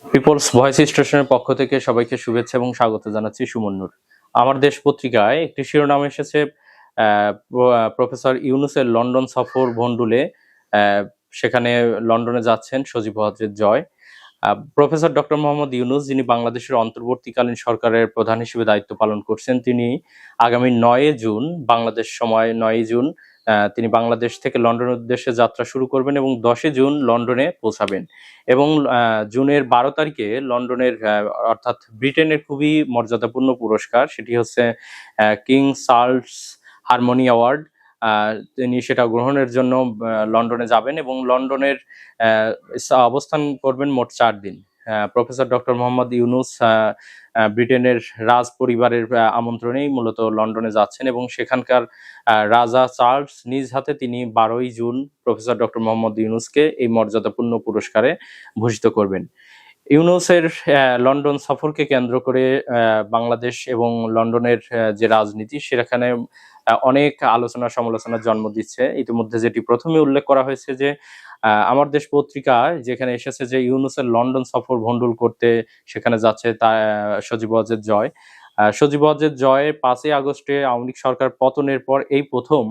People's voice স্টেশনের পক্ষ থেকে সবাইকে শুভেচ্ছা এবং স্বাগত জানাচ্ছি সুমন নূর। আমার দেশ পত্রিকায় একটি শিরোনাম এসেছে, প্রফেসর ইউনূসের লন্ডন সফর ভণ্ডুলে। আহ, সেখানে লন্ডনে যাচ্ছেন সজীব ওয়াজেদ জয়। প্রফেসর ডক্টর মোহাম্মদ ইউনূস, যিনি বাংলাদেশের অন্তর্বর্তীকালীন সরকারের প্রধান হিসেবে দায়িত্ব পালন করছেন, তিনি আগামী 9 জুন, বাংলাদেশ সময় 9 জুন, তিনি বাংলাদেশ থেকে লন্ডনের উদ্দেশ্যে যাত্রা শুরু করবেন এবং 10 জুন লন্ডনে পৌঁছাবেন। এবং জুনের 12 তারিখে লন্ডনের, অর্থাৎ ব্রিটেনের খুবই মর্যাদাপূর্ণ পুরস্কার, সেটি হচ্ছে কিং চার্লস হারমোনি অ্যাওয়ার্ড। তিনি সেটা গ্রহণের জন্য লন্ডনে যাবেন এবং লন্ডনের অবস্থান করবেন মোট 4 দিন। প্রফেসর ডক্টর মোহাম্মদ ইউনূস ব্রিটেনের রাজ পরিবারের আমন্ত্রণেই মূলত লন্ডনে যাচ্ছেন এবং সেখানকার রাজা চার্লস নিজ হাতে তিনি 12 জুন প্রফেসর ডক্টর মোহাম্মদ ইউনূসকে এই মর্যাদাপূর্ণ পুরস্কারে ভূষিত করবেন। ইউনূসের লন্ডন সফরকে কেন্দ্র করে বাংলাদেশ এবং লন্ডনের যে রাজনীতি, সেখানে অনেক আলোচনা সমালোচনার জন্ম দিচ্ছে। ইতিমধ্যে যেটি প্রথমে উল্লেখ করা হয়েছে যে আমার দেশ পত্রিকা যেখানে এসেছে যে ইউনূসের লন্ডন সফর ভণ্ডুল করতে সেখানে যাচ্ছে তা সজীব ওয়াজেদ জয়। সজীব ওয়াজেদ জয়ের 5ই আগস্টে আওয়ামী লীগ সরকার পতনের পর এই প্রথম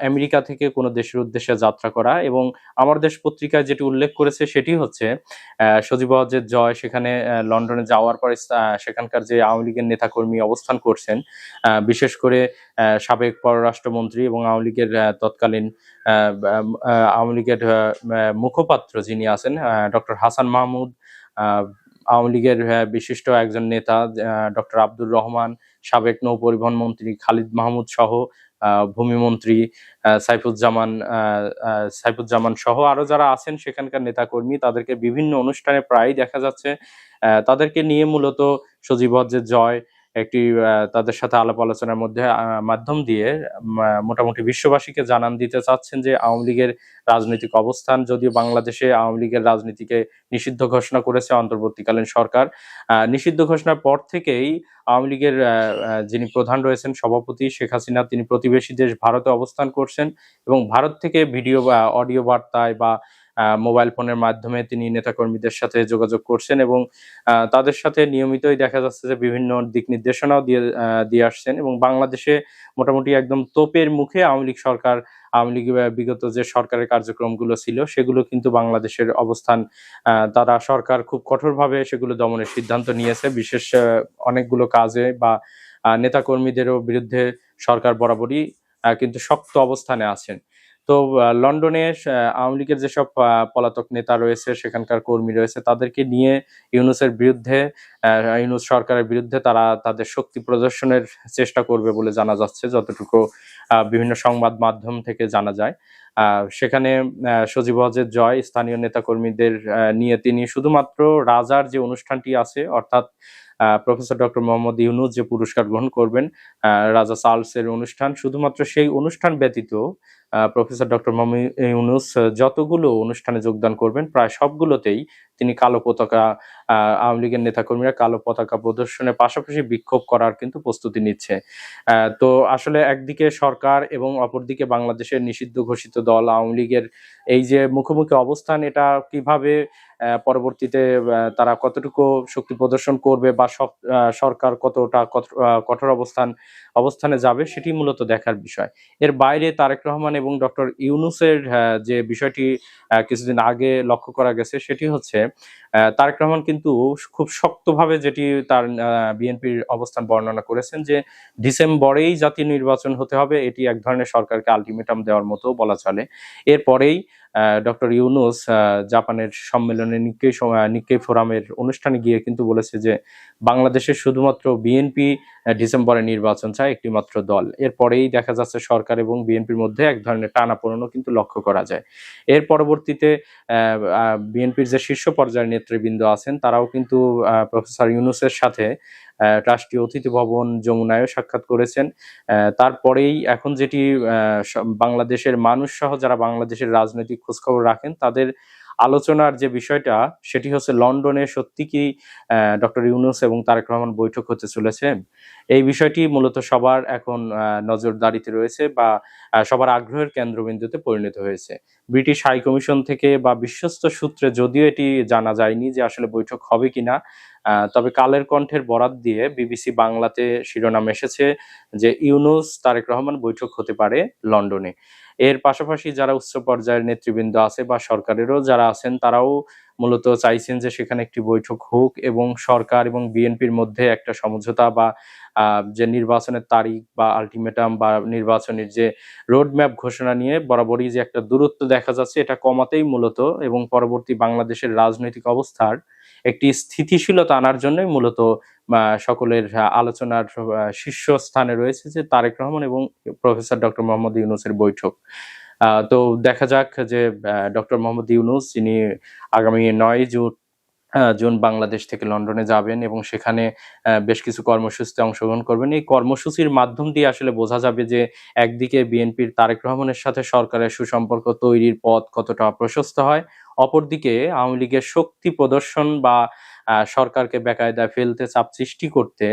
আমেরিকা থেকে কোনো দেশের উদ্দেশ্যে যাত্রা করা। এবং আমার দেশ পত্রিকায় যেটি উল্লেখ করেছে সেটি হচ্ছে সজীব ওয়াজেদ জয় সেখানে লন্ডনে যাওয়ার পরে সেখানকার যে আওয়ামী লীগের নেতাকর্মী অবস্থান করছেন, বিশেষ করে সাবেক পররাষ্ট্রমন্ত্রী এবং আওয়ামী লীগের তৎকালীন আওয়ামী লীগের মুখপাত্র যিনি আছেন, ডক্টর হাসান মাহমুদ, আওয়ামী লীগের বিশিষ্ট একজন নেতা ডক্টর আব্দুর রহমান, সাবেক নৌ পরিবহন মন্ত্রী খালিদ মাহমুদ সহ, ভূমিমন্ত্রী সাইফুজ্জামান সহ আরো যারা আছেন সেখানকার নেতাকর্মী, তাদেরকে বিভিন্ন অনুষ্ঠানে প্রায়ই দেখা যাচ্ছে। তাদেরকে নিয়ে মূলত সজীব ওয়াজেদ জয় একটি তাদের সাথে আলাপ আলোচনার মাধ্যম দিয়ে মোটামুটি বিশ্ববাসীকে জানান দিতে চাচ্ছেন যে আওয়ামী লীগের রাজনৈতিক অবস্থান, যদিও বাংলাদেশে আওয়ামী লীগের রাজনীতিকে নিষিদ্ধ ঘোষণা করেছে অন্তর্বর্তীকালীন সরকার। নিষিদ্ধ ঘোষণার পর থেকেই আওয়ামী লীগের যিনি প্রধান রয়েছেন সভাপতি শেখ হাসিনা, তিনি প্রতিবেশী দেশ ভারতে অবস্থান করছেন এবং ভারত থেকে ভিডিও বা অডিও বার্তায় বা মোবাইল ফোনের মাধ্যমে তিনি নেতাকর্মীদের সাথে যোগাযোগ করছেন এবং তাদের সাথে নিয়মিতই দেখা যাচ্ছে যে বিভিন্ন দিক নির্দেশনাও দিয়ে আসছেন। এবং বাংলাদেশে মোটামুটি একদম তোপের মুখে আওয়ামী লীগ সরকার, আওয়ামী লীগ বিগত যে সরকারের কার্যক্রমগুলো ছিল সেগুলো কিন্তু বাংলাদেশের অবস্থান, তারা সরকার খুব কঠোরভাবে সেগুলো দমনের সিদ্ধান্ত নিয়েছে। বিশেষ অনেকগুলো কাজে বা নেতাকর্মীদেরও বিরুদ্ধে সরকার বরাবরই কিন্তু শক্ত অবস্থানে আছেন। তো লন্ডনে আওয়ামী লীগের যেসব পলাতক নেতা রয়েছে, সেখানকার কর্মী রয়েছে, তাদেরকে নিয়ে ইউনূসের বিরুদ্ধে, ইউনূস সরকারের বিরুদ্ধে তারা তাদের শক্তি প্রদর্শনের চেষ্টা করবে বলে জানা যাচ্ছে, যতটুকু বিভিন্ন সংবাদ মাধ্যম থেকে জানা যায়। সেখানে সজীব ওয়াজেদ জয় স্থানীয় নেতাকর্মীদের নিয়ে তিনি শুধুমাত্র রাজার যে অনুষ্ঠানটি আছে, অর্থাৎ প্রফেসর ডক্টর মোহাম্মদ ইউনূস যে পুরস্কার গ্রহণ করবেন, রাজা চার্লসের অনুষ্ঠান, শুধুমাত্র সেই অনুষ্ঠান ব্যতীত প্রফেসর ডক্টর মোহাম্মদ ইউনূস যতগুলো অনুষ্ঠানে যোগদান করবেন প্রায় সবগুলোতেই তিনি কালো পতাকা, আওয়ামী লীগের নেতাকর্মীরা কালো পতাকা প্রদর্শনের পাশাপাশি বিক্ষোভ করার কিন্তু প্রস্তুতি নিচ্ছে। তো আসলে একদিকে সরকার এবং অপরদিকে বাংলাদেশের নিষিদ্ধ ঘোষিত দল আওয়ামী লীগের এই যে মুখোমুখি অবস্থান, এটা কিভাবে পরবর্তীতে তারা কতটুকু শক্তি প্রদর্শন করবে বা সরকার কতটা কঠোর অবস্থানে যাবে, সেটি মূলত দেখার বিষয়। এর বাইরে তারেক রহমান এবং ডক্টর ইউনূসের যে বিষয়টি কিছুদিন আগে লক্ষ্য করা গেছে, সেটি হচ্ছে তারেক রহমান কিন্তু খুব শক্তভাবে যেটি তার বিএনপির অবস্থান বর্ণনা করেছেন যে ডিসেম্বরেই জাতীয় নির্বাচন হতে হবে, এটি এক ধরনের সরকারকে আলটিমেটাম দেওয়ার মতো বলা চলে। এরপরেই ডক্টর ইউনূস জাপানের সম্মেলনে নিক্কেই ফোরামের অনুষ্ঠানে গিয়ে কিন্তু বলেছে যে বাংলাদেশের শুধুমাত্র বিএনপি ডিসেম্বরে নির্বাচন চায়, একটি মাত্র দল। এরপরেই দেখা যাচ্ছে সরকার এবং বিএনপির মধ্যে এক ধরনের টানাপোড়েনও কিন্তু লক্ষ্য করা যায়। এর পরবর্তীতে বিএনপির যে শীর্ষ পর্যায়ের নেতৃবৃন্দ আছেন, তারাও কিন্তু প্রফেসর ইউনূসের সাথে রাষ্ট্রীয় অতিথি ভবন যমুনায়ও সাক্ষাৎ করেছেন। তারপরেই এখন যেটি বাংলাদেশের মানুষ সহ যারা বাংলাদেশের রাজনৈতিক খোঁজখবর রাখেন, তাদের আলোচনার যে বিষয়টা সেটি হচ্ছে লন্ডনে সত্যি কি ডক্টর ইউনূস এবং তারেক রহমান বৈঠক হতে চলেছে? এই বিষয়টি মূলত সবার এখন নজরদারিতে রয়েছে বা সবার আগ্রহের কেন্দ্রবিন্দুতে পরিণত হয়েছে। ব্রিটিশ হাই কমিশন থেকে বা বিশ্বস্ত সূত্রে যদিও এটি জানা যায়নি যে আসলে বৈঠক হবে কিনা, তবে কালের কণ্ঠের বরাত দিয়ে বিবিসি বাংলাতে শিরোনাম এসেছে যে ইউনূস তারেক রহমান বৈঠক হতে পারে লন্ডনে। এর পাশাপাশি যারা উচ্চ পর্যায়ের নেতৃবৃন্দ আছে বা সরকারেরও যারা আছেন তারাও মূলত চাইছেন যে সেখানে একটি বৈঠক হোক এবং সরকার এবং বিএনপির মধ্যে একটা সমঝোতা বা যে নির্বাচনের তারিখ বা আল্টিমেটাম বা নির্বাচনের যে রোড ম্যাপ ঘোষণা নিয়ে বরাবরই যে একটা দূরত্ব দেখা যাচ্ছে এটা কমাতেই মূলত এবং পরবর্তী বাংলাদেশের রাজনৈতিক অবস্থার একটি স্থিতিশীলতা আনার জন্যই মূলত সকলের আলোচনার শীর্ষস্থানে রয়েছে যে তারেক রহমান এবং প্রফেসর ডক্টর মোহাম্মদ ইউনূসের বৈঠক। তো দেখা যাক যে ডক্টর মোহাম্মদ ইউনূস যিনি আগামী ৯ জুন বাংলাদেশ থেকে লন্ডনে যাবেন এবং সেখানে বেশ কিছু কর্মসূচিতে অংশগ্রহণ করবেন। এই কর্মসূচির মাধ্যম দিয়ে আসলে বোঝা যাবে যে একদিকে বিএনপির তারেক রহমানের সাথে সরকারের সুসম্পর্ক তৈরির পথ কতটা প্রশস্ত হয়, অপরদিকে আওয়ামী লীগের শক্তি প্রদর্শন বা সরকারকে বেকায়দায় ফেলতে চাপ সৃষ্টি করতে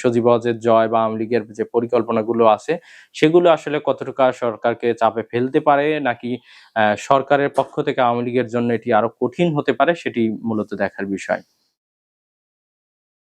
সজীব ওয়াজেদ জয় বা আওয়ামী লীগের যে পরিকল্পনাগুলো আছে সেগুলো আসলে কতটুকু সরকারকে চাপে ফেলতে পারে নাকি সরকারের পক্ষ থেকে আওয়ামী লীগের জন্য এটি আরো কঠিন হতে পারে সেটি মূলত দেখার বিষয়।